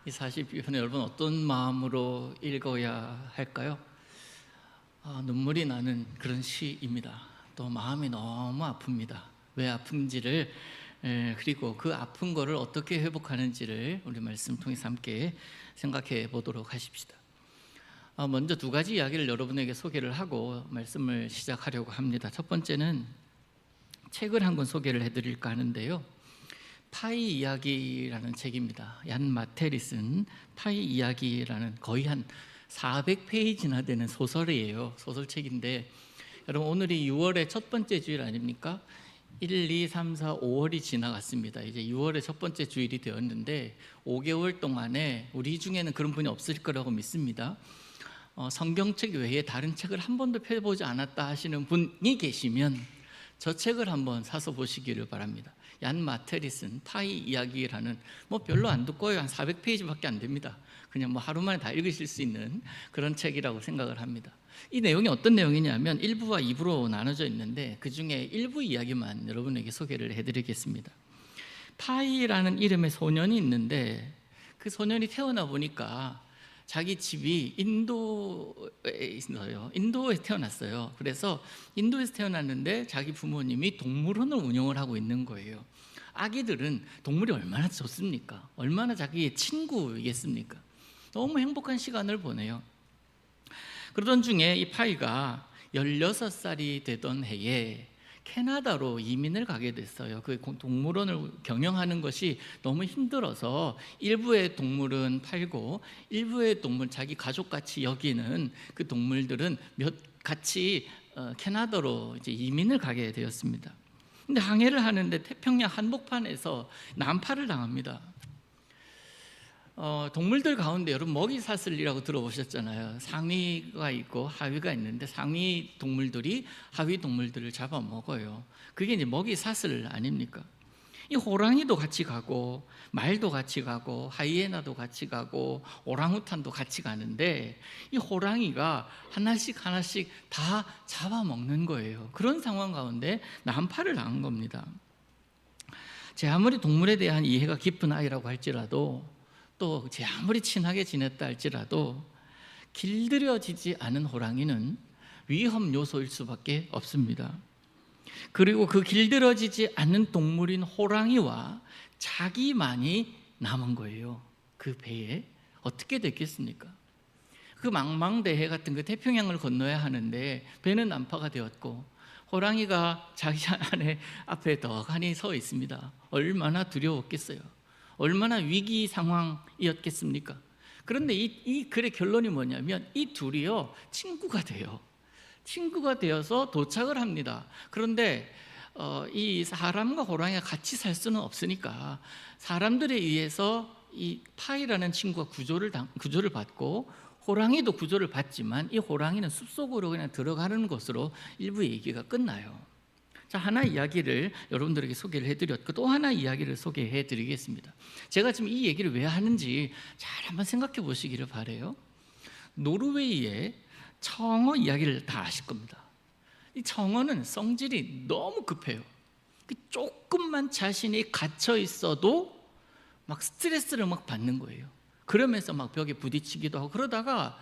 이 42편 여러분 어떤 마음으로 읽어야 할까요? 눈물이 나는 그런 시입니다. 또 마음이 너무 아픕니다. 왜 아픈지를 그리고 그 아픈 거를 어떻게 회복하는지를 우리 말씀 통해서 함께 생각해 보도록 하십시다. 먼저 두 가지 이야기를 여러분에게 소개를 하고 말씀을 시작하려고 합니다. 첫 번째는 책을 한 권 소개를 해드릴까 하는데요, 파이 이야기라는 책입니다. 얀 마텔이 쓴 파이 이야기라는 거의 한 400페이지나 되는 소설이에요. 소설책인데 여러분, 오늘이 6월의 첫 번째 주일 아닙니까? 1, 2, 3, 4, 5월이 지나갔습니다. 이제 6월의 첫 번째 주일이 되었는데 5개월 동안에 우리 중에는 그런 분이 없을 거라고 믿습니다. 성경책 외에 다른 책을 한 번도 펴보지 않았다 하시는 분이 계시면 저 책을 한번 사서 보시기를 바랍니다. 얀 마텔이 쓴 파이 이야기라는, 별로 안 두꺼워요. 한 400페이지밖에 안 됩니다. 그냥 하루 만에 다 읽으실 수 있는 그런 책이라고 생각을 합니다. 이 내용이 어떤 내용이냐면 1부와 2부로 나눠져 있는데 그 중에 1부 이야기만 여러분에게 소개를 해드리겠습니다. 파이라는 이름의 소년이 있는데 그 소년이 태어나 보니까 자기 집이 인도에 있어요. 인도에 태어났어요. 그래서 인도에서 태어났는데 자기 부모님이 동물원을 운영을 하고 있는 거예요. 아기들은 동물이 얼마나 좋습니까? 얼마나 자기의 친구이겠습니까? 너무 행복한 시간을 보내요. 그러던 중에 이 파이가 16살이 되던 해에 캐나다로 이민을 가게 됐어요. 그 동물원을 경영하는 것이 너무 힘들어서 일부의 동물은 팔고 일부의 동물, 자기 가족같이 여기는 그 동물들은 같이 캐나다로 이제 이민을 가게 되었습니다. 근데 항해를 하는데 태평양 한복판에서 난파를 당합니다. 동물들 가운데 여러분 먹이사슬이라고 들어보셨잖아요. 상위가 있고 하위가 있는데 상위 동물들이 하위 동물들을 잡아먹어요. 그게 이제 먹이사슬 아닙니까? 이 호랑이도 같이 가고 말도 같이 가고 하이에나도 같이 가고 오랑우탄도 같이 가는데 이 호랑이가 하나씩 다 잡아먹는 거예요. 그런 상황 가운데 난파를 당한 겁니다. 제 아무리 동물에 대한 이해가 깊은 아이라고 할지라도, 또 제 아무리 친하게 지냈다 할지라도 길들여지지 않은 호랑이는 위험 요소일 수밖에 없습니다. 그리고 그 길들여지지 않는 동물인 호랑이와 자기만이 남은 거예요. 그 배에 어떻게 됐겠습니까? 그 망망대해 같은 그 태평양을 건너야 하는데 배는 난파가 되었고 호랑이가 자기 안에 앞에 덕하니 서 있습니다. 얼마나 두려웠겠어요. 얼마나 위기 상황이었겠습니까? 그런데 이 글의 결론이 뭐냐면 이 둘이요 친구가 돼요. 친구가 되어서 도착을 합니다. 그런데 이 사람과 호랑이가 같이 살 수는 없으니까 사람들에 의해서 이 파이라는 친구가 구조를 받고 호랑이도 구조를 받지만 이 호랑이는 숲속으로 그냥 들어가는 것으로 일부 얘기가 끝나요. 자, 하나 이야기를 여러분들에게 소개를 해드렸고 또 하나 이야기를 소개해드리겠습니다. 제가 지금 이 얘기를 왜 하는지 잘 한번 생각해 보시기를 바라요. 노르웨이의 청어 이야기를 다 아실 겁니다. 이 청어는 성질이 너무 급해요. 조금만 자신이 갇혀 있어도 스트레스를 받는 거예요. 그러면서 벽에 부딪히기도 하고 그러다가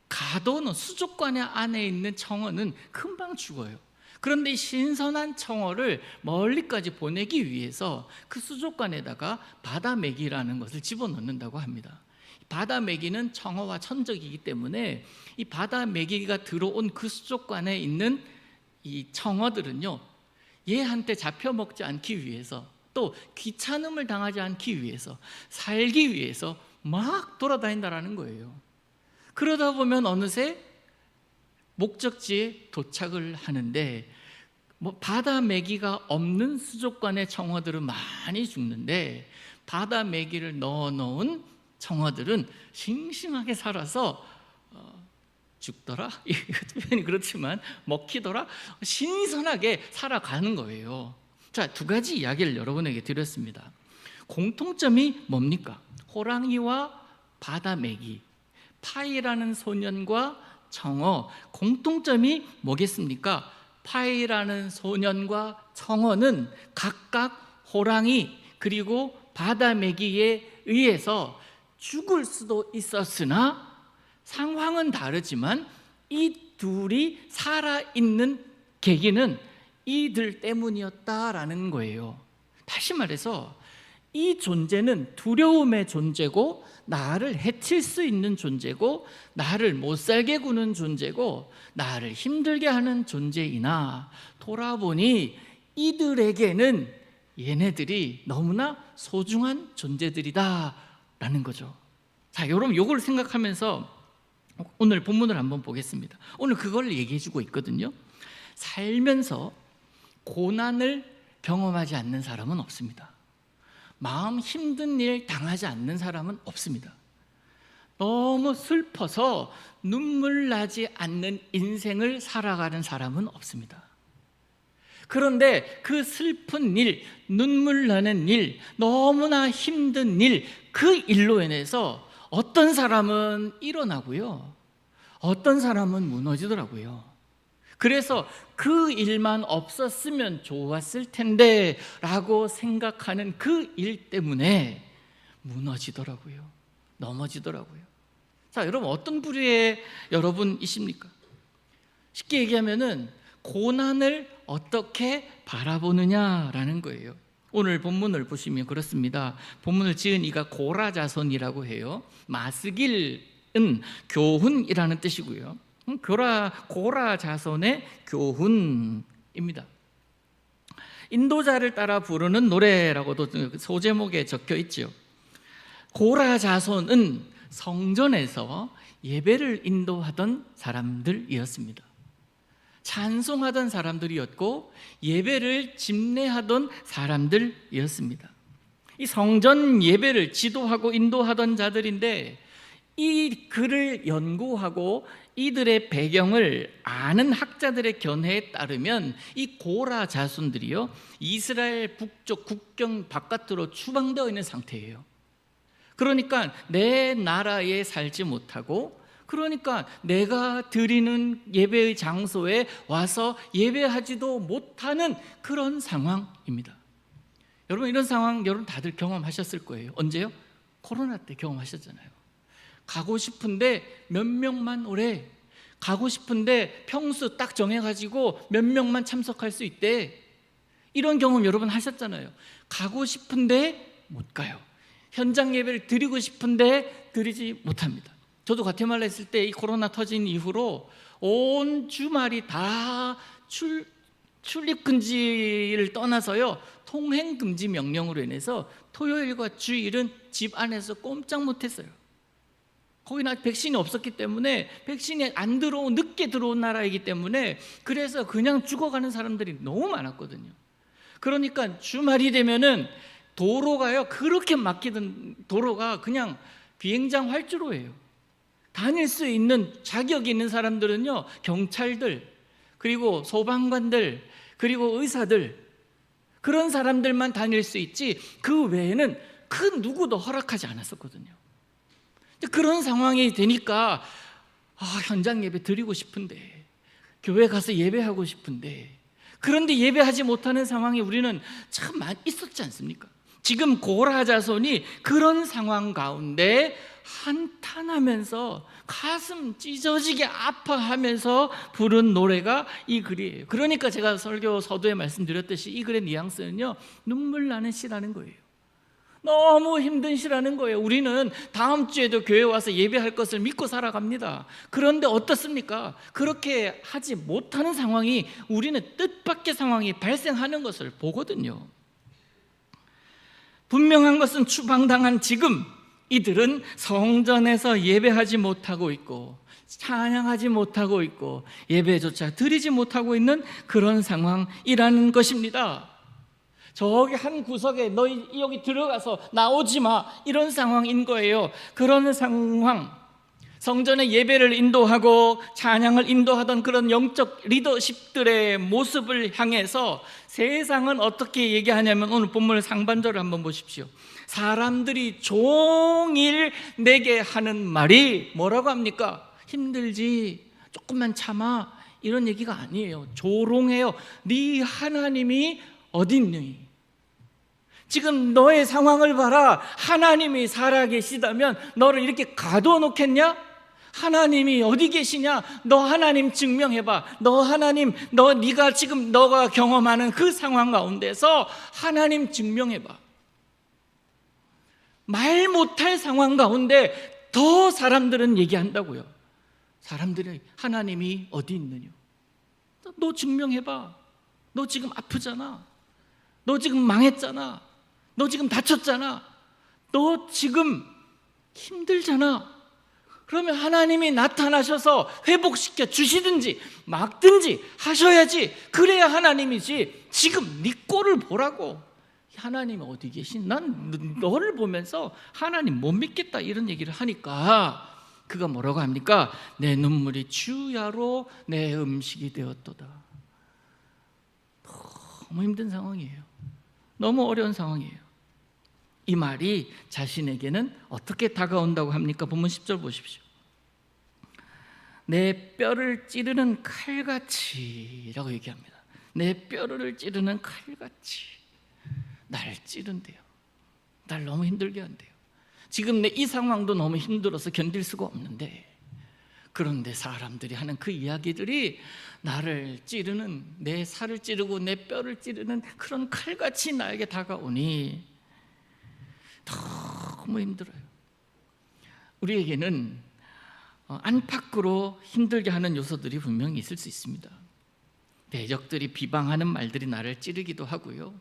가둬놓은 수족관 안에 있는 청어는 금방 죽어요. 그런데 이 신선한 청어를 멀리까지 보내기 위해서 그 수족관에다가 바다메기라는 것을 집어넣는다고 합니다. 바다메기는 청어와 천적이기 때문에 이 바다메기가 들어온 그 수족관에 있는 이 청어들은요, 얘한테 잡혀먹지 않기 위해서 또 귀찮음을 당하지 않기 위해서 살기 위해서 막 돌아다닌다라는 거예요. 그러다 보면 어느새 목적지에 도착을 하는데 바다 메기가 없는 수족관의 청어들은 많이 죽는데 바다 메기를 넣어놓은 청어들은 싱싱하게 살아서 죽더라? 이 표현이 그렇지만 먹히더라? 신선하게 살아가는 거예요. 자, 두 가지 이야기를 여러분에게 드렸습니다. 공통점이 뭡니까? 호랑이와 바다 메기, 파이라는 소년과 청어, 공통점이 뭐겠습니까? 파이라는 소년과 청어는 각각 호랑이 그리고 바다 메기에 의해서 죽을 수도 있었으나 상황은 다르지만 이 둘이 살아있는 계기는 이들 때문이었다라는 거예요. 다시 말해서 이 존재는 두려움의 존재고, 나를 해칠 수 있는 존재고, 나를 못 살게 구는 존재고, 나를 힘들게 하는 존재이나, 돌아보니 이들에게는 얘네들이 너무나 소중한 존재들이다라는 거죠. 자, 여러분 이걸 생각하면서 오늘 본문을 한번 보겠습니다. 오늘 그걸 얘기해 주고 있거든요. 살면서 고난을 경험하지 않는 사람은 없습니다. 마음 힘든 일 당하지 않는 사람은 없습니다. 너무 슬퍼서 눈물 나지 않는 인생을 살아가는 사람은 없습니다. 그런데 그 슬픈 일, 눈물 나는 일, 너무나 힘든 일, 그 일로 인해서 어떤 사람은 일어나고요, 어떤 사람은 무너지더라고요. 그래서 그 일만 없었으면 좋았을 텐데 라고 생각하는 그 일 때문에 무너지더라고요, 넘어지더라고요. 자, 여러분 어떤 부류의 여러분이십니까? 쉽게 얘기하면은 고난을 어떻게 바라보느냐라는 거예요. 오늘 본문을 보시면 그렇습니다. 본문을 지은 이가 고라자손이라고 해요. 마스길은 교훈이라는 뜻이고요. 고라자손의 교훈입니다. 인도자를 따라 부르는 노래라고도 소제목에 적혀 있죠. 고라자손은 성전에서 예배를 인도하던 사람들이었습니다. 찬송하던 사람들이었고 예배를 집례하던 사람들이었습니다. 이 성전 예배를 지도하고 인도하던 자들인데, 이 글을 연구하고 이들의 배경을 아는 학자들의 견해에 따르면 이 고라 자손들이요, 이스라엘 북쪽 국경 바깥으로 추방되어 있는 상태예요. 그러니까 내 나라에 살지 못하고, 그러니까 내가 드리는 예배의 장소에 와서 예배하지도 못하는 그런 상황입니다. 여러분 이런 상황 여러분 다들 경험하셨을 거예요. 언제요? 코로나 때 경험하셨잖아요. 가고 싶은데 몇 명만 오래, 가고 싶은데 평수 딱 정해가지고 몇 명만 참석할 수 있대. 이런 경험 여러분 하셨잖아요. 가고 싶은데 못 가요. 현장 예배를 드리고 싶은데 드리지 못합니다. 저도 과테말라 있을 때 이 코로나 터진 이후로 온 주말이 다 출입 금지를 떠나서요, 통행 금지 명령으로 인해서 토요일과 주일은 집 안에서 꼼짝 못했어요. 거기는 아직 백신이 없었기 때문에, 백신이 안 들어온, 늦게 들어온 나라이기 때문에, 그래서 그냥 죽어가는 사람들이 너무 많았거든요. 그러니까 주말이 되면은 도로가요, 그렇게 막히던 도로가 그냥 비행장 활주로예요. 다닐 수 있는 자격이 있는 사람들은요, 경찰들, 그리고 소방관들, 그리고 의사들, 그런 사람들만 다닐 수 있지 그 외에는 그 누구도 허락하지 않았었거든요. 그런 상황이 되니까 현장 예배 드리고 싶은데, 교회 가서 예배하고 싶은데, 그런데 예배하지 못하는 상황이 우리는 참 많이 있었지 않습니까? 지금 고라 자손이 그런 상황 가운데 한탄하면서 가슴 찢어지게 아파하면서 부른 노래가 이 글이에요. 그러니까 제가 설교 서두에 말씀드렸듯이 이 글의 뉘앙스는요, 눈물 나는 시라는 거예요. 너무 힘든 시라는 거예요. 우리는 다음 주에도 교회 와서 예배할 것을 믿고 살아갑니다. 그런데 어떻습니까? 그렇게 하지 못하는 상황이, 우리는 뜻밖의 상황이 발생하는 것을 보거든요. 분명한 것은 추방당한 지금 이들은 성전에서 예배하지 못하고 있고 찬양하지 못하고 있고 예배조차 드리지 못하고 있는 그런 상황이라는 것입니다. 저기 한 구석에 너희 여기 들어가서 나오지 마, 이런 상황인 거예요. 그런 상황, 성전의 예배를 인도하고 찬양을 인도하던 그런 영적 리더십들의 모습을 향해서 세상은 어떻게 얘기하냐면, 오늘 본문 상반절을 한번 보십시오. 사람들이 종일 내게 하는 말이 뭐라고 합니까? 힘들지, 조금만 참아, 이런 얘기가 아니에요. 조롱해요. 네 하나님이 어딨니? 지금 너의 상황을 봐라. 하나님이 살아계시다면 너를 이렇게 가둬놓겠냐? 하나님이 어디 계시냐? 너 하나님 증명해봐. 너 하나님, 네가 지금 너가 경험하는 그 상황 가운데서 하나님 증명해봐. 말 못할 상황 가운데 더 사람들은 얘기한다고요. 사람들이 하나님이 어디 있느냐? 너 증명해봐. 너 지금 아프잖아. 너 지금 망했잖아. 너 지금 다쳤잖아. 너 지금 힘들잖아. 그러면 하나님이 나타나셔서 회복시켜 주시든지 막든지 하셔야지. 그래야 하나님이지. 지금 네 꼴을 보라고. 하나님이 어디 계신? 난 너를 보면서 하나님 못 믿겠다 이런 얘기를 하니까 그가 뭐라고 합니까? 내 눈물이 주야로 내 음식이 되었도다. 너무 힘든 상황이에요. 너무 어려운 상황이에요. 이 말이 자신에게는 어떻게 다가온다고 합니까? 본문 10절 보십시오. 내 뼈를 찌르는 칼같이 라고 얘기합니다. 내 뼈를 찌르는 칼같이 날 찌른대요. 날 너무 힘들게 한대요. 지금 내 이 상황도 너무 힘들어서 견딜 수가 없는데, 그런데 사람들이 하는 그 이야기들이 나를 찌르는, 내 살을 찌르고 내 뼈를 찌르는 그런 칼같이 나에게 다가오니 너무 힘들어요. 우리에게는 안팎으로 힘들게 하는 요소들이 분명히 있을 수 있습니다. 대적들이 비방하는 말들이 나를 찌르기도 하고요.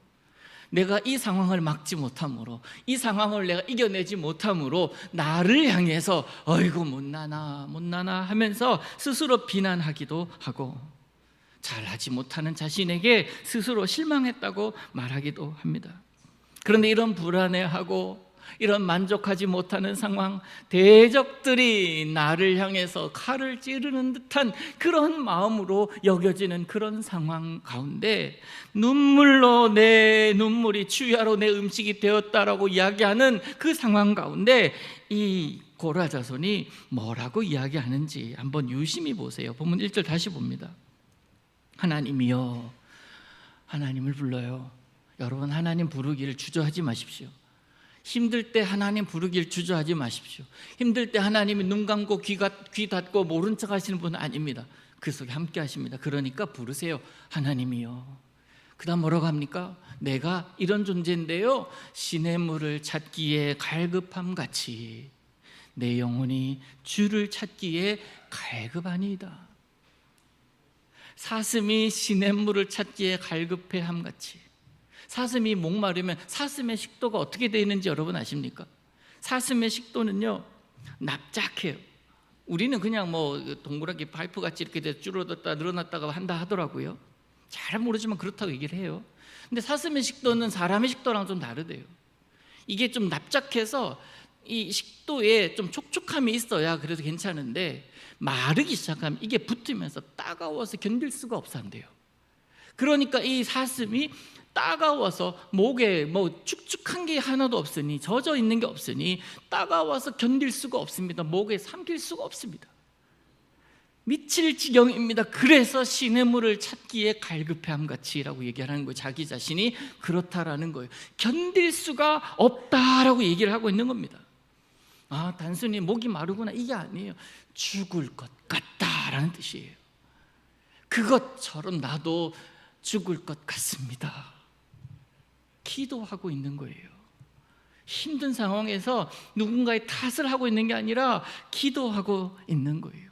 내가 이 상황을 막지 못함으로, 이 상황을 내가 이겨내지 못함으로 나를 향해서 어이구 못나나 하면서 스스로 비난하기도 하고, 잘하지 못하는 자신에게 스스로 실망했다고 말하기도 합니다. 그런데 이런 불안해하고 이런 만족하지 못하는 상황, 대적들이 나를 향해서 칼을 찌르는 듯한 그런 마음으로 여겨지는 그런 상황 가운데 눈물로 내 눈물이 주야로 내 음식이 되었다라고 이야기하는 그 상황 가운데 이 고라 자손이 뭐라고 이야기하는지 한번 유심히 보세요. 본문 1절 다시 봅니다. 하나님이여, 하나님을 불러요. 여러분, 하나님 부르기를 주저하지 마십시오. 힘들 때 하나님 부르기를 주저하지 마십시오. 힘들 때 하나님이 눈 감고 귀 닫고 모른 척 하시는 분은 아닙니다. 그 속에 함께 하십니다. 그러니까 부르세요. 하나님이요. 그 다음 뭐라고 합니까? 내가 이런 존재인데요, 시냇물을 찾기에 갈급함같이 내 영혼이 주를 찾기에 갈급하니이다. 사슴이 시냇물을 찾기에 갈급해함같이, 사슴이 목마르면 사슴의 식도가 어떻게 되어 있는지 여러분 아십니까? 사슴의 식도는요, 납작해요. 우리는 그냥 뭐 동그랗게 파이프같이 이렇게 줄어들었다 늘어났다가 한다 하더라고요. 잘 모르지만 그렇다고 얘기를 해요. 근데 사슴의 식도는 사람의 식도랑 좀 다르대요. 이게 좀 납작해서 이 식도에 좀 촉촉함이 있어야 그래도 괜찮은데, 마르기 시작하면 이게 붙으면서 따가워서 견딜 수가 없어 한대요. 그러니까 이 사슴이 따가워서 목에 뭐 축축한 게 하나도 없으니, 젖어 있는 게 없으니 따가워서 견딜 수가 없습니다. 목에 삼킬 수가 없습니다. 미칠 지경입니다. 그래서 시냇물을 찾기에 갈급해함같이라고 얘기하는 거예요. 자기 자신이 그렇다라는 거예요. 견딜 수가 없다라고 얘기를 하고 있는 겁니다. 아, 단순히 목이 마르구나 이게 아니에요. 죽을 것 같다라는 뜻이에요. 그것처럼 나도 죽을 것 같습니다. 기도하고 있는 거예요. 힘든 상황에서 누군가의 탓을 하고 있는 게 아니라 기도하고 있는 거예요.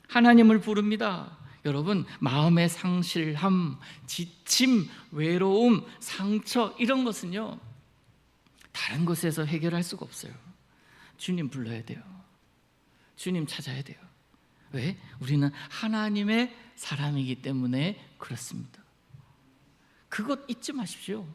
하나님을 부릅니다. 여러분, 마음의 상실함, 지침, 외로움, 상처, 이런 것은요, 다른 곳에서 해결할 수가 없어요. 주님 불러야 돼요. 주님 찾아야 돼요. 왜? 우리는 하나님의 사람이기 때문에 그렇습니다. 그것 잊지 마십시오.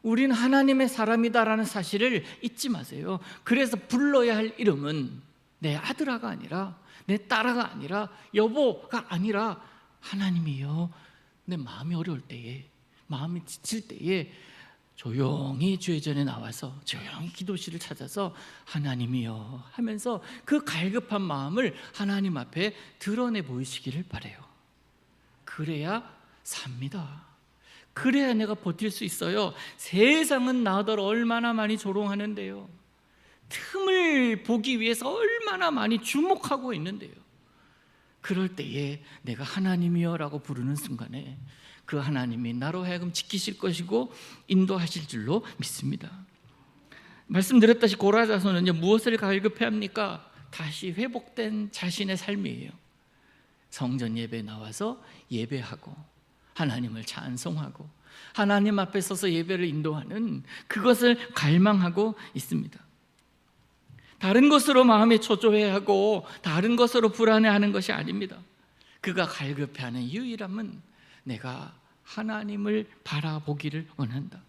우리는 하나님의 사람이다라는 사실을 잊지 마세요. 그래서 불러야 할 이름은 내 아들아가 아니라, 내 딸아가 아니라, 여보가 아니라 하나님이요. 내 마음이 어려울 때에, 마음이 지칠 때에 조용히 주의 전에 나와서 조용히 기도실을 찾아서 하나님이요 하면서 그 갈급한 마음을 하나님 앞에 드러내 보이시기를 바라요. 그래야 삽니다. 그래야 내가 버틸 수 있어요. 세상은 나더러 얼마나 많이 조롱하는데요. 틈을 보기 위해서 얼마나 많이 주목하고 있는데요. 그럴 때에 내가 하나님이여 라고 부르는 순간에 그 하나님이 나로 하여금 지키실 것이고 인도하실 줄로 믿습니다. 말씀드렸다시피 고라 자손은요, 무엇을 갈급해 합니까? 다시 회복된 자신의 삶이에요. 성전 예배에 나와서 예배하고 하나님을 찬송하고 하나님 앞에 서서 예배를 인도하는 그것을 갈망하고 있습니다. 다른 것으로 마음이 초조해하고 다른 것으로 불안해하는 것이 아닙니다. 그가 갈급해하는 유일함은 내가 하나님을 바라보기를 원한다.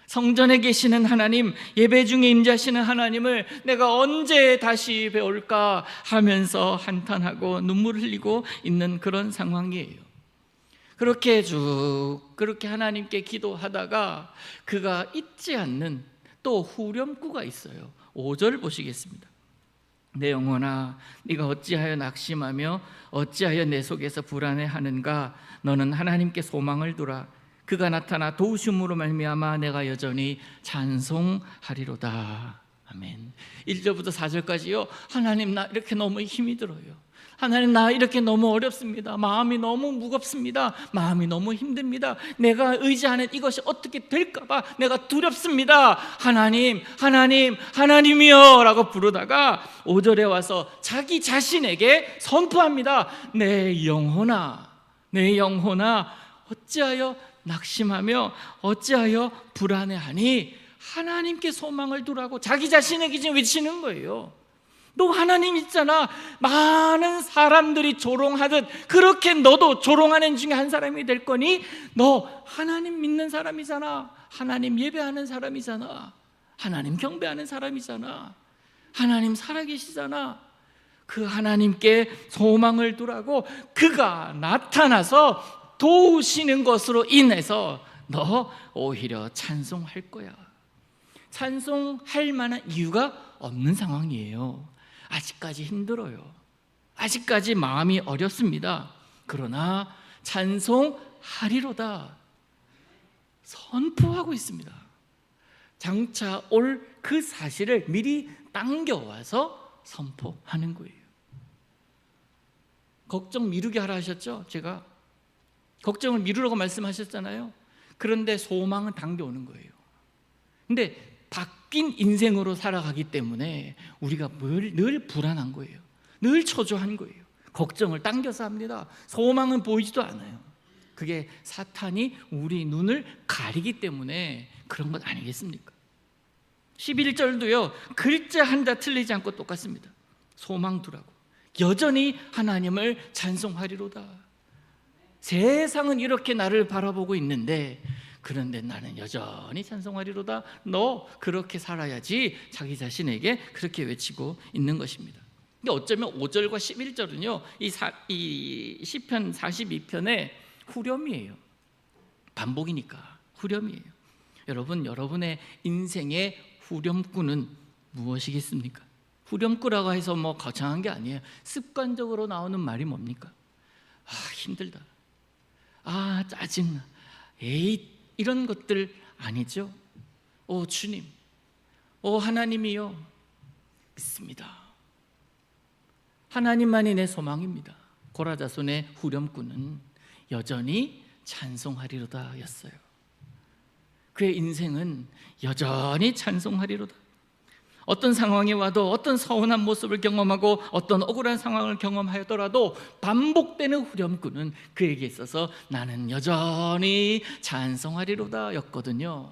성전에 계시는 하나님, 예배 중에 임재하시는 하나님을 내가 언제 다시 배울까 하면서 한탄하고 눈물을 흘리고 있는 그런 상황이에요. 그렇게 하나님께 기도하다가 그가 잊지 않는 또 후렴구가 있어요. 5절 보시겠습니다. 내 영혼아, 네가 어찌하여 낙심하며 어찌하여 내 속에서 불안해하는가? 너는 하나님께 소망을 두라. 그가 나타나 도우심으로 말미암아 내가 여전히 찬송하리로다. 아멘. 1절부터 4절까지요. 하나님, 나 이렇게 너무 힘이 들어요. 하나님, 나 이렇게 너무 어렵습니다. 마음이 너무 무겁습니다. 마음이 너무 힘듭니다. 내가 의지하는 이것이 어떻게 될까 봐 내가 두렵습니다. 하나님, 하나님, 하나님이여 라고 부르다가 5절에 와서 자기 자신에게 선포합니다. 내 영혼아, 내 영혼아, 어찌하여 낙심하며 어찌하여 불안해하니? 하나님께 소망을 두라고 자기 자신에게 지금 외치는 거예요. 너 하나님 있잖아. 많은 사람들이 조롱하듯 그렇게 너도 조롱하는 중에 한 사람이 될 거니? 너 하나님 믿는 사람이잖아. 하나님 예배하는 사람이잖아. 하나님 경배하는 사람이잖아. 하나님 살아계시잖아. 그 하나님께 소망을 두라고 그가 나타나서 도우시는 것으로 인해서 너 오히려 찬송할 거야. 찬송할 만한 이유가 없는 상황이에요. 아직까지 힘들어요. 아직까지 마음이 어렵습니다. 그러나 찬송하리로다 선포하고 있습니다. 장차 올 그 사실을 미리 당겨와서 선포하는 거예요. 걱정 미루게 하라 하셨죠? 제가 걱정을 미루라고 말씀하셨잖아요. 그런데 소망은 당겨오는 거예요. 근데 바뀐 인생으로 살아가기 때문에 우리가 늘 불안한 거예요. 늘 초조한 거예요. 걱정을 당겨서 합니다. 소망은 보이지도 않아요. 그게 사탄이 우리 눈을 가리기 때문에 그런 것 아니겠습니까? 11절도요 글자 한자 틀리지 않고 똑같습니다. 소망 두라고 여전히 하나님을 찬송하리로다. 세상은 이렇게 나를 바라보고 있는데 그런데 나는 여전히 찬송하리로다. 너 그렇게 살아야지. 자기 자신에게 그렇게 외치고 있는 것입니다. 근데 어쩌면 5절과 11절은요 이 시편 42편의 후렴이에요. 반복이니까 후렴이에요. 여러분, 여러분의 인생의 후렴구는 무엇이겠습니까? 후렴구라고 해서 뭐 거창한 게 아니에요. 습관적으로 나오는 말이 뭡니까? 아, 힘들다. 아, 짜증나. 에이, 이런 것들 아니죠. 오 주님, 오 하나님이요, 믿습니다. 하나님만이 내 소망입니다. 고라 자손의 후렴구는 여전히 찬송하리로다 였어요. 그의 인생은 여전히 찬송하리로다. 어떤 상황이 와도 어떤 서운한 모습을 경험하고 어떤 억울한 상황을 경험하더라도 반복되는 후렴구는 그에게 있어서 나는 여전히 찬송하리로다 였거든요.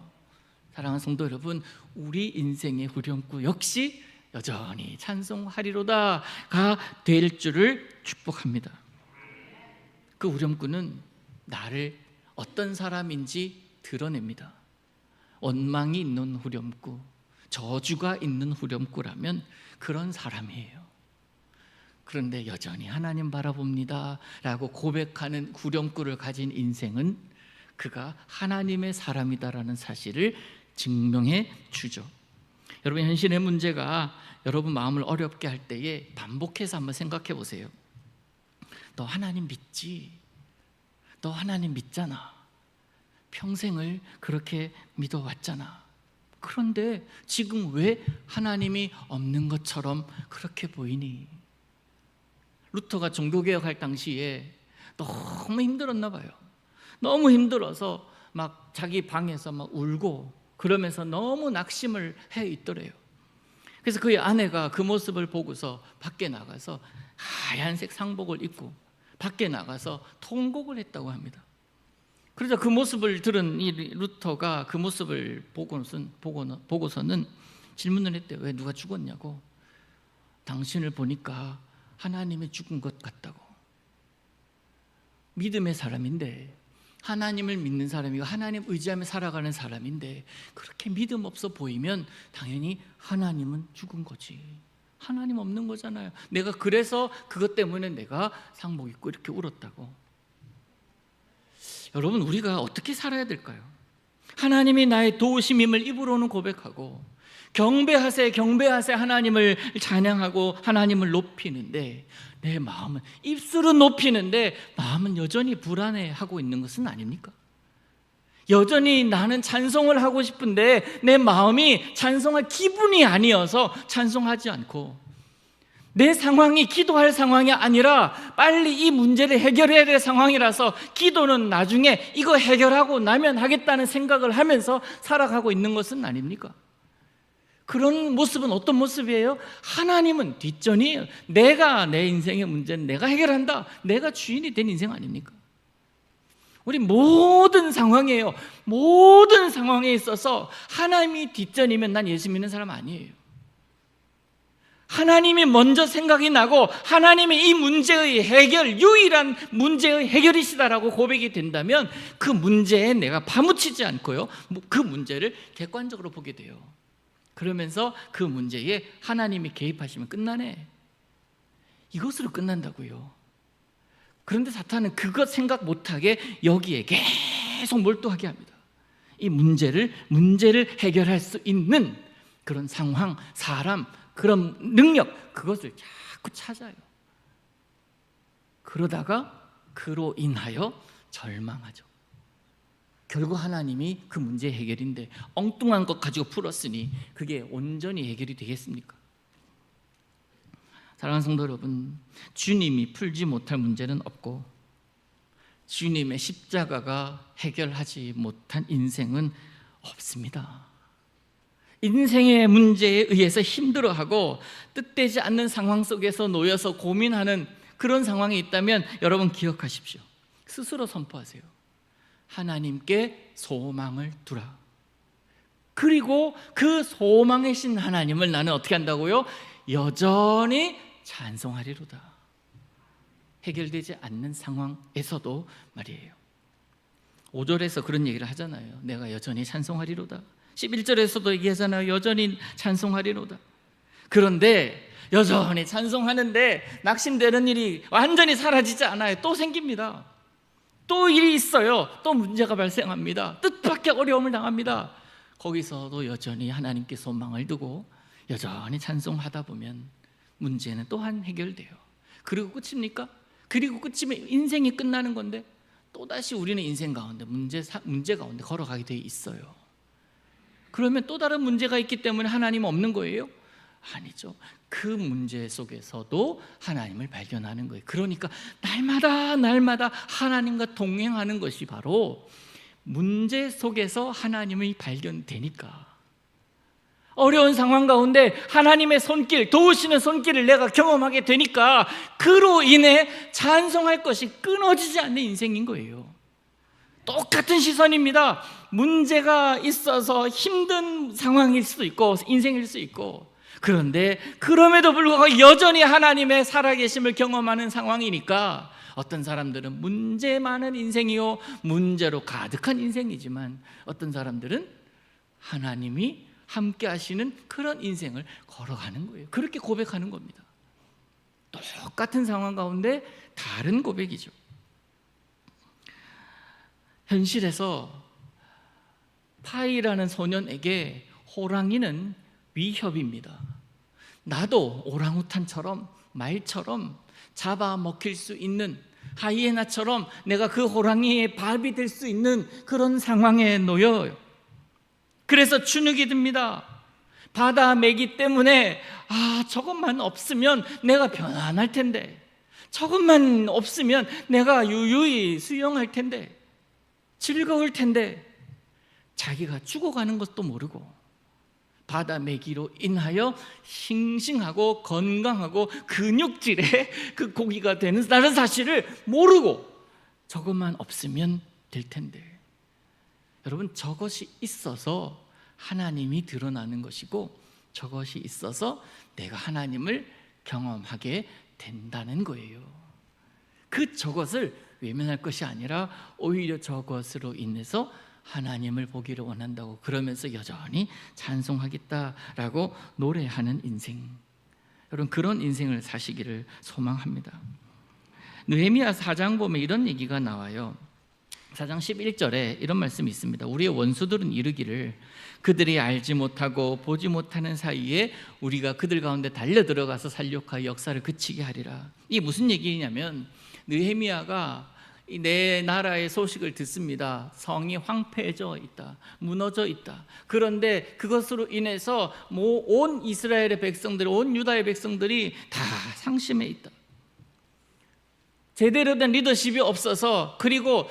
사랑하는 성도 여러분, 우리 인생의 후렴구 역시 여전히 찬송하리로다가 될 줄을 축복합니다. 그 후렴구는 나를 어떤 사람인지 드러냅니다. 원망이 있는 후렴구, 저주가 있는 후렴구라면 그런 사람이에요. 그런데 여전히 하나님 바라봅니다 라고 고백하는 후렴구를 가진 인생은 그가 하나님의 사람이다라는 사실을 증명해 주죠. 여러분, 현실의 문제가 여러분 마음을 어렵게 할 때에 반복해서 한번 생각해 보세요. 너 하나님 믿지? 너 하나님 믿잖아. 평생을 그렇게 믿어왔잖아. 그런데 지금 왜 하나님이 없는 것처럼 그렇게 보이니? 루터가 종교개혁할 당시에 너무 힘들었나 봐요. 너무 힘들어서 막 자기 방에서 막 울고 그러면서 너무 낙심을 해 있더래요. 그래서 그의 아내가 그 모습을 보고서 밖에 나가서 하얀색 상복을 입고 밖에 나가서 통곡을 했다고 합니다. 그래서 그 모습을 들은 이 루터가 그 모습을 보고서는 질문을 했대요. 왜 누가 죽었냐고. 당신을 보니까 하나님이 죽은 것 같다고. 믿음의 사람인데, 하나님을 믿는 사람이고 하나님 의지하며 살아가는 사람인데 그렇게 믿음 없어 보이면 당연히 하나님은 죽은 거지. 하나님 없는 거잖아요. 내가 그래서 그것 때문에 내가 상복 입고 이렇게 울었다고. 여러분, 우리가 어떻게 살아야 될까요? 하나님이 나의 도우심임을 입으로는 고백하고 경배하세 경배하세 하나님을 찬양하고 하나님을 높이는데 내 마음은, 입술은 높이는데 마음은 여전히 불안해하고 있는 것은 아닙니까? 여전히 나는 찬송을 하고 싶은데 내 마음이 찬송할 기분이 아니어서 찬송하지 않고, 내 상황이 기도할 상황이 아니라 빨리 이 문제를 해결해야 될 상황이라서 기도는 나중에 이거 해결하고 나면 하겠다는 생각을 하면서 살아가고 있는 것은 아닙니까? 그런 모습은 어떤 모습이에요? 하나님은 뒷전이에요. 내가 내 인생의 문제는 내가 해결한다, 내가 주인이 된 인생 아닙니까? 우리 모든 상황이에요. 모든 상황에 있어서 하나님이 뒷전이면 난 예수 믿는 사람 아니에요. 하나님이 먼저 생각이 나고 하나님이 이 문제의 해결, 유일한 문제의 해결이시다라고 고백이 된다면 그 문제에 내가 파묻히지 않고요, 그 문제를 객관적으로 보게 돼요. 그러면서 그 문제에 하나님이 개입하시면 끝나네, 이것으로 끝난다고요. 그런데 사탄은 그것 생각 못하게 여기에 계속 몰두하게 합니다. 이 문제를 해결할 수 있는 그런 상황, 사람, 그런 능력, 그것을 자꾸 찾아요. 그러다가 그로 인하여 절망하죠. 결국 하나님이 그 문제 해결인데 엉뚱한 것 가지고 풀었으니 그게 온전히 해결이 되겠습니까? 사랑하는 성도 여러분, 주님이 풀지 못할 문제는 없고 주님의 십자가가 해결하지 못한 인생은 없습니다. 인생의 문제에 의해서 힘들어하고 뜻되지 않는 상황 속에서 놓여서 고민하는 그런 상황이 있다면 여러분 기억하십시오. 스스로 선포하세요. 하나님께 소망을 두라. 그리고 그 소망이신 하나님을 나는 어떻게 한다고요? 여전히 찬송하리로다. 해결되지 않는 상황에서도 말이에요. 5절에서 그런 얘기를 하잖아요. 내가 여전히 찬송하리로다. 11절에서도 얘기하잖아요. 여전히 찬송하리로다. 그런데 여전히 찬송하는데 낙심되는 일이 완전히 사라지지 않아요. 또 생깁니다. 또 일이 있어요. 또 문제가 발생합니다. 뜻밖의 어려움을 당합니다. 거기서도 여전히 하나님께 소망을 두고 여전히 찬송하다 보면 문제는 또한 해결돼요. 그리고 끝입니까? 그리고 끝이면 인생이 끝나는 건데 또다시 우리는 인생 가운데 문제 가운데 걸어가게 돼 있어요. 그러면 또 다른 문제가 있기 때문에 하나님 없는 거예요? 아니죠. 그 문제 속에서도 하나님을 발견하는 거예요. 그러니까 날마다 하나님과 동행하는 것이 바로 문제 속에서 하나님이 발견되니까, 어려운 상황 가운데 하나님의 손길, 도우시는 손길을 내가 경험하게 되니까 그로 인해 찬송할 것이 끊어지지 않는 인생인 거예요. 똑같은 시선입니다. 문제가 있어서 힘든 상황일 수도 있고 인생일 수 있고, 그런데 그럼에도 불구하고 여전히 하나님의 살아계심을 경험하는 상황이니까 어떤 사람들은 문제 많은 인생이요, 문제로 가득한 인생이지만 어떤 사람들은 하나님이 함께 하시는 그런 인생을 걸어가는 거예요. 그렇게 고백하는 겁니다. 똑같은 상황 가운데 다른 고백이죠. 현실에서 파이라는 소년에게 호랑이는 위협입니다. 나도 오랑우탄처럼 말처럼 잡아먹힐 수 있는 하이에나처럼 내가 그 호랑이의 밥이 될 수 있는 그런 상황에 놓여요. 그래서 주눅이 듭니다. 바다 메기 때문에 저것만 없으면 내가 편안할 텐데, 저것만 없으면 내가 유유히 수영할 텐데, 즐거울 텐데, 자기가 죽어가는 것도 모르고 바다 메기로 인하여 싱싱하고 건강하고 근육질의 그 고기가 되는 다른 사실을 모르고 저것만 없으면 될 텐데, 여러분, 저것이 있어서 하나님이 드러나는 것이고, 저것이 있어서 내가 하나님을 경험하게 된다는 거예요. 그 저것을 외면할 것이 아니라 오히려 저것으로 인해서 하나님을 보기를 원한다고, 그러면서 여전히 찬송하겠다라고 노래하는 인생, 여러분, 그런 인생을 사시기를 소망합니다. 느헤미야 4장 보면 이런 얘기가 나와요. 4장 11절에 이런 말씀이 있습니다. 우리의 원수들은 이르기를 그들이 알지 못하고 보지 못하는 사이에 우리가 그들 가운데 달려 들어가서 살육하여 역사를 그치게 하리라. 이게 무슨 얘기냐면, 느헤미야가 내 나라의 소식을 듣습니다. 성이 황폐해져 있다, 무너져 있다. 그런데 그것으로 인해서 온 이스라엘의 백성들, 온 유다의 백성들이 다 상심해 있다. 제대로 된 리더십이 없어서, 그리고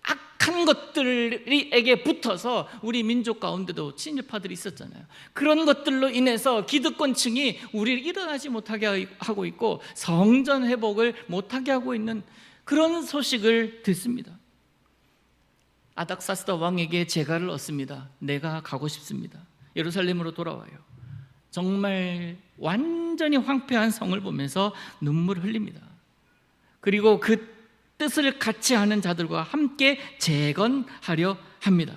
악한 것들에게 붙어서 우리 민족 가운데도 친일파들이 있었잖아요. 그런 것들로 인해서 기득권층이 우리를 일어나지 못하게 하고 있고 성전 회복을 못하게 하고 있는 그런 소식을 듣습니다. 아닥사스다 왕에게 제가를 얻습니다. 내가 가고 싶습니다. 예루살렘으로 돌아와요. 정말 완전히 황폐한 성을 보면서 눈물을 흘립니다. 그리고 그 뜻을 같이 하는 자들과 함께 재건하려 합니다.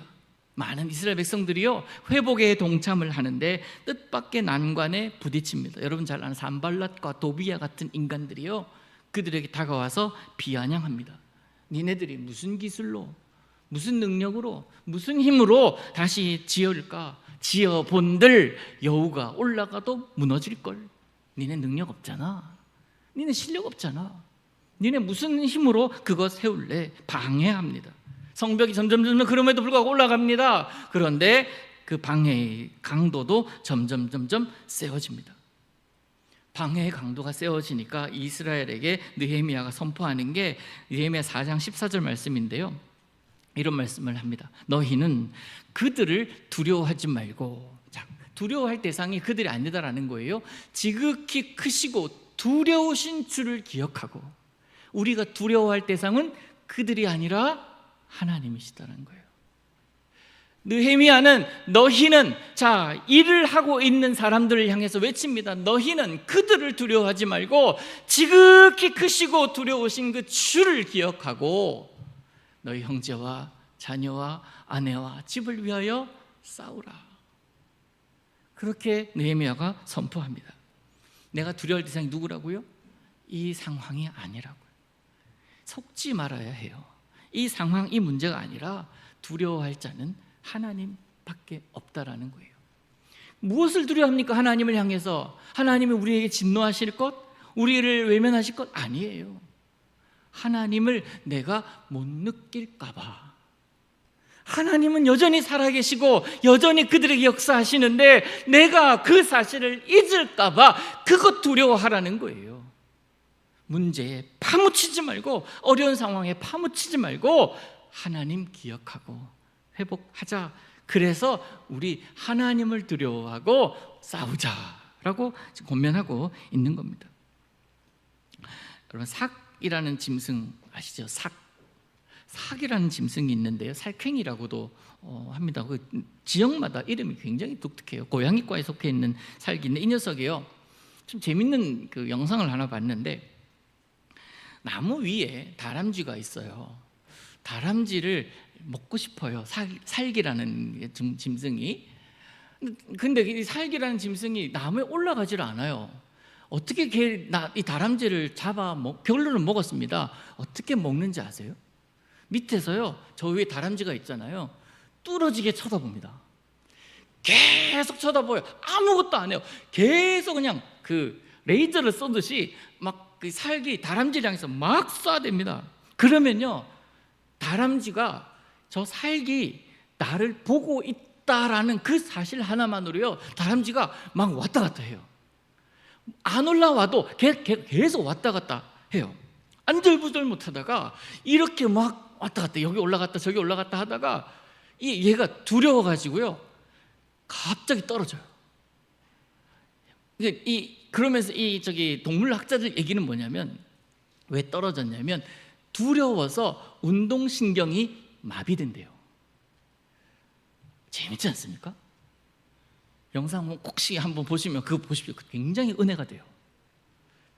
많은 이스라엘 백성들이요, 회복에 동참을 하는데 뜻밖의 난관에 부딪힙니다. 여러분 잘 아는 산발랏과 도비야 같은 인간들이요, 그들에게 다가와서 비아냥합니다. 니네들이 무슨 기술로, 무슨 능력으로, 무슨 힘으로 다시 지을까? 지어본들 여우가 올라가도 무너질걸. 니네 능력 없잖아. 니네 실력 없잖아. 니네 무슨 힘으로 그거 세울래? 방해합니다. 성벽이 점점 그럼에도 불구하고 올라갑니다. 그런데 그 방해의 강도도 점점 세워집니다. 방해의 강도가 세워지니까 이스라엘에게 느헤미야가 선포하는 게 느헤미야 4장 14절 말씀인데요, 이런 말씀을 합니다. 너희는 그들을 두려워하지 말고, 두려워할 대상이 그들이 아니다라는 거예요. 지극히 크시고 두려우신 주를 기억하고, 우리가 두려워할 대상은 그들이 아니라 하나님이시다는 거예요. 느헤미야는 너희는, 일을 하고 있는 사람들을 향해서 외칩니다. 너희는 그들을 두려워하지 말고 지극히 크시고 두려우신 그 주를 기억하고 너희 형제와 자녀와 아내와 집을 위하여 싸우라. 그렇게 느헤미야가 선포합니다. 내가 두려워할 대상이 누구라고요? 이 상황이 아니라고요. 속지 말아야 해요. 이 상황, 이 문제가 아니라 두려워할 자는 하나님밖에 없다라는 거예요. 무엇을 두려워합니까? 하나님을 향해서. 하나님이 우리에게 진노하실 것, 우리를 외면하실 것 아니에요. 하나님을 내가 못 느낄까 봐. 하나님은 여전히 살아계시고 여전히 그들에게 역사하시는데 내가 그 사실을 잊을까 봐 그것 두려워하라는 거예요. 문제에 파묻히지 말고, 어려운 상황에 파묻히지 말고 하나님 기억하고 회복하자. 그래서 우리 하나님을 두려워하고 싸우자라고 권면하고 있는 겁니다. 여러분, 삭이라는 짐승 아시죠? 삭이라는 짐승이 있는데요, 살쾡이라고도 합니다. 그 지역마다 이름이 굉장히 독특해요. 고양이과에 속해 있는 살기인데, 이 녀석이요, 좀 재밌는 그 영상을 하나 봤는데, 나무 위에 다람쥐가 있어요. 다람쥐를 먹고 싶어요, 살기라는 짐승이. 근데 이 살기라는 짐승이 나무에 올라가지를 않아요. 어떻게 이 다람쥐를 결론은 먹었습니다. 어떻게 먹는지 아세요? 밑에서요, 저 위에 다람쥐가 있잖아요, 뚫어지게 쳐다봅니다. 계속 쳐다보여요. 아무것도 안 해요. 계속 그냥 그 레이저를 쏘듯이 막 그 살기 다람쥐를 향해서 막 쏴댑니다. 그러면요, 다람쥐가 저 살기 나를 보고 있다라는 그 사실 하나만으로요, 다람쥐가 막 왔다 갔다 해요. 안 올라와도 계속 왔다 갔다 해요. 안절부절 못하다가 이렇게 막 왔다 갔다, 여기 올라갔다 저기 올라갔다 하다가 얘가 두려워가지고요, 갑자기 떨어져요. 그러면서 동물학자들 얘기는 뭐냐면, 왜 떨어졌냐면 두려워서 운동신경이 마비된대요. 재밌지 않습니까? 영상 혹시 한번 보시면 그거 보십시오. 굉장히 은혜가 돼요.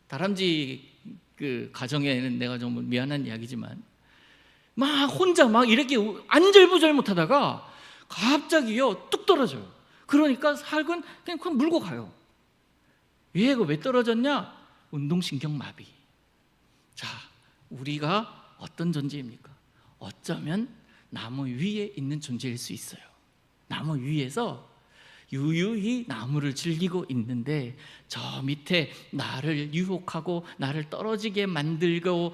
다람쥐 그 가정에는 내가 좀 미안한 이야기지만 막 혼자 막 이렇게 안절부절 못하다가 갑자기요 뚝 떨어져요. 그러니까 살은 그냥 물고 가요. 얘가 왜 떨어졌냐? 운동신경 마비. 자, 우리가 어떤 존재입니까? 어쩌면 나무 위에 있는 존재일 수 있어요. 나무 위에서 유유히 나무를 즐기고 있는데 저 밑에 나를 유혹하고 나를 떨어지게 만들려고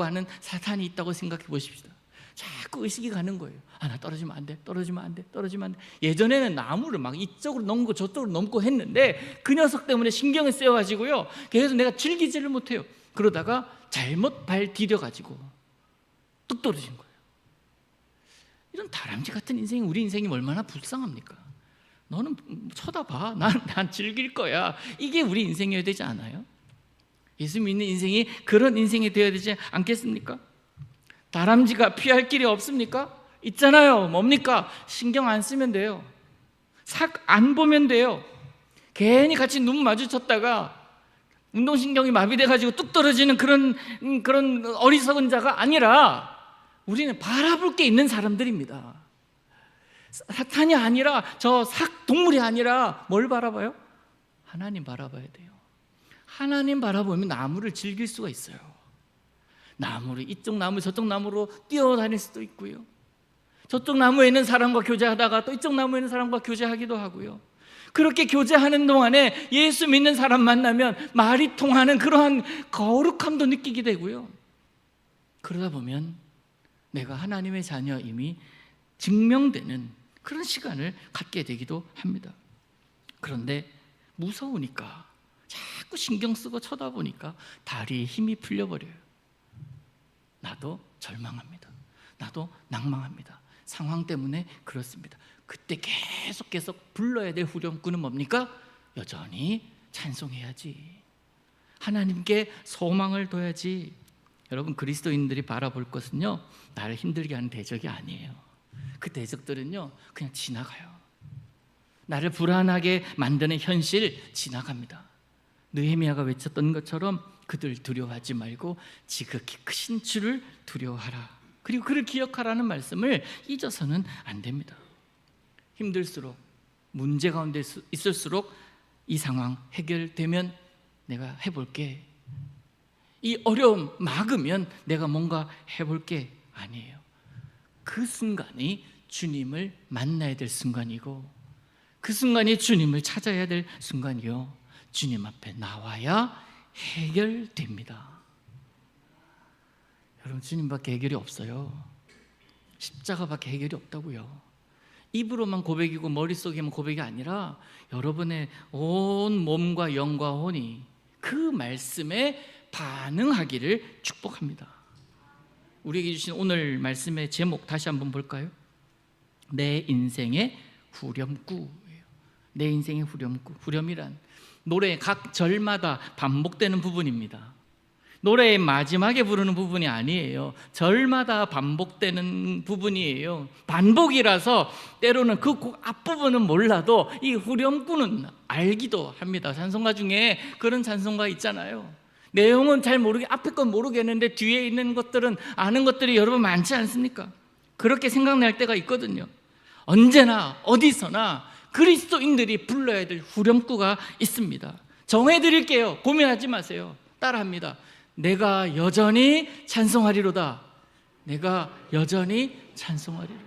하는 사탄이 있다고 생각해 보십시다. 자꾸 의식이 가는 거예요. 나 떨어지면 안 돼, 떨어지면 안 돼, 떨어지면 안 돼. 예전에는 나무를 막 이쪽으로 넘고 저쪽으로 넘고 했는데 그 녀석 때문에 신경을 쓰여가지고요, 계속 내가 즐기지를 못해요. 그러다가 잘못 발 디뎌가지고 뚝 떨어진 거예요. 이런 다람쥐 같은 인생이, 우리 인생이 얼마나 불쌍합니까? 너는 쳐다봐, 난 즐길 거야. 이게 우리 인생이어야 되지 않아요? 예수 믿는 인생이 그런 인생이 되어야 되지 않겠습니까? 다람쥐가 피할 길이 없습니까? 있잖아요. 뭡니까? 신경 안 쓰면 돼요. 삭 안 보면 돼요. 괜히 같이 눈 마주쳤다가 운동신경이 마비돼가지고 뚝 떨어지는 그런 어리석은 자가 아니라 우리는 바라볼 게 있는 사람들입니다. 사탄이 아니라 저 삭 동물이 아니라 뭘 바라봐요? 하나님 바라봐야 돼요. 하나님 바라보면 나무를 즐길 수가 있어요. 나무를 이쪽 나무 저쪽 나무로 뛰어다닐 수도 있고요, 저쪽 나무에 있는 사람과 교제하다가 또 이쪽 나무에 있는 사람과 교제하기도 하고요. 그렇게 교제하는 동안에 예수 믿는 사람 만나면 말이 통하는 그러한 거룩함도 느끼게 되고요. 그러다 보면 내가 하나님의 자녀임이 증명되는 그런 시간을 갖게 되기도 합니다. 그런데 무서우니까 자꾸 신경 쓰고 쳐다보니까 다리에 힘이 풀려버려요. 나도 절망합니다. 나도 낭망합니다. 상황 때문에 그렇습니다. 그때 계속 불러야 될 후렴구는 뭡니까? 여전히 찬송해야지. 하나님께 소망을 둬야지. 여러분, 그리스도인들이 바라볼 것은요, 나를 힘들게 하는 대적이 아니에요. 그 대적들은요 그냥 지나가요. 나를 불안하게 만드는 현실 지나갑니다. 느헤미야가 외쳤던 것처럼 그들 두려워하지 말고 지극히 크신 주를 두려워하라. 그리고 그를 기억하라는 말씀을 잊어서는 안 됩니다. 힘들수록, 문제 가운데 있을수록 이 상황 해결되면 내가 해볼게, 이 어려움 막으면 내가 뭔가 해볼게 아니에요. 그 순간이 주님을 만나야 될 순간이고, 그 순간이 주님을 찾아야 될 순간이요, 주님 앞에 나와야 해결됩니다. 여러분, 주님밖에 해결이 없어요. 십자가밖에 해결이 없다고요. 입으로만 고백이고 머릿속에만 고백이 아니라 여러분의 온 몸과 영과 혼이 그 말씀에 반응하기를 축복합니다. 우리에게 주신 오늘 말씀의 제목 다시 한번 볼까요? 내 인생의 후렴구예요. 내 인생의 후렴구. 후렴이란 노래 각 절마다 반복되는 부분입니다. 노래의 마지막에 부르는 부분이 아니에요. 절마다 반복되는 부분이에요. 반복이라서 때로는 그 곡 앞부분은 몰라도 이 후렴구는 알기도 합니다. 찬송가 중에 그런 찬송가 있잖아요. 내용은 잘 모르게, 앞에 건 모르겠는데 뒤에 있는 것들은 아는 것들이 여러분 많지 않습니까? 그렇게 생각날 때가 있거든요. 언제나 어디서나 그리스도인들이 불러야 될 후렴구가 있습니다. 정해드릴게요. 고민하지 마세요. 따라합니다. 내가 여전히 찬송하리로다. 내가 여전히 찬송하리로다.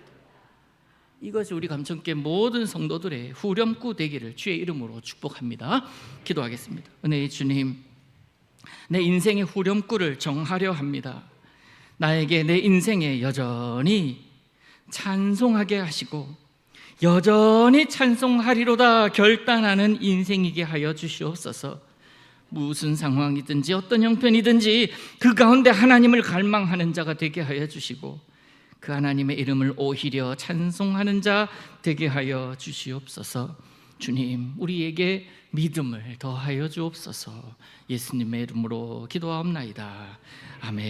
이것이 우리 감천교회 모든 성도들의 후렴구 되기를 주의 이름으로 축복합니다. 기도하겠습니다. 은혜의 주님, 내 인생의 후렴구를 정하려 합니다. 나에게 내 인생에 여전히 찬송하게 하시고 여전히 찬송하리로다 결단하는 인생이게 하여 주시옵소서. 무슨 상황이든지 어떤 형편이든지 그 가운데 하나님을 갈망하는 자가 되게 하여 주시고 그 하나님의 이름을 오히려 찬송하는 자 되게 하여 주시옵소서. 주님, 우리에게 믿음을 더하여 주옵소서. 예수님의 이름으로 기도하옵나이다. 아멘.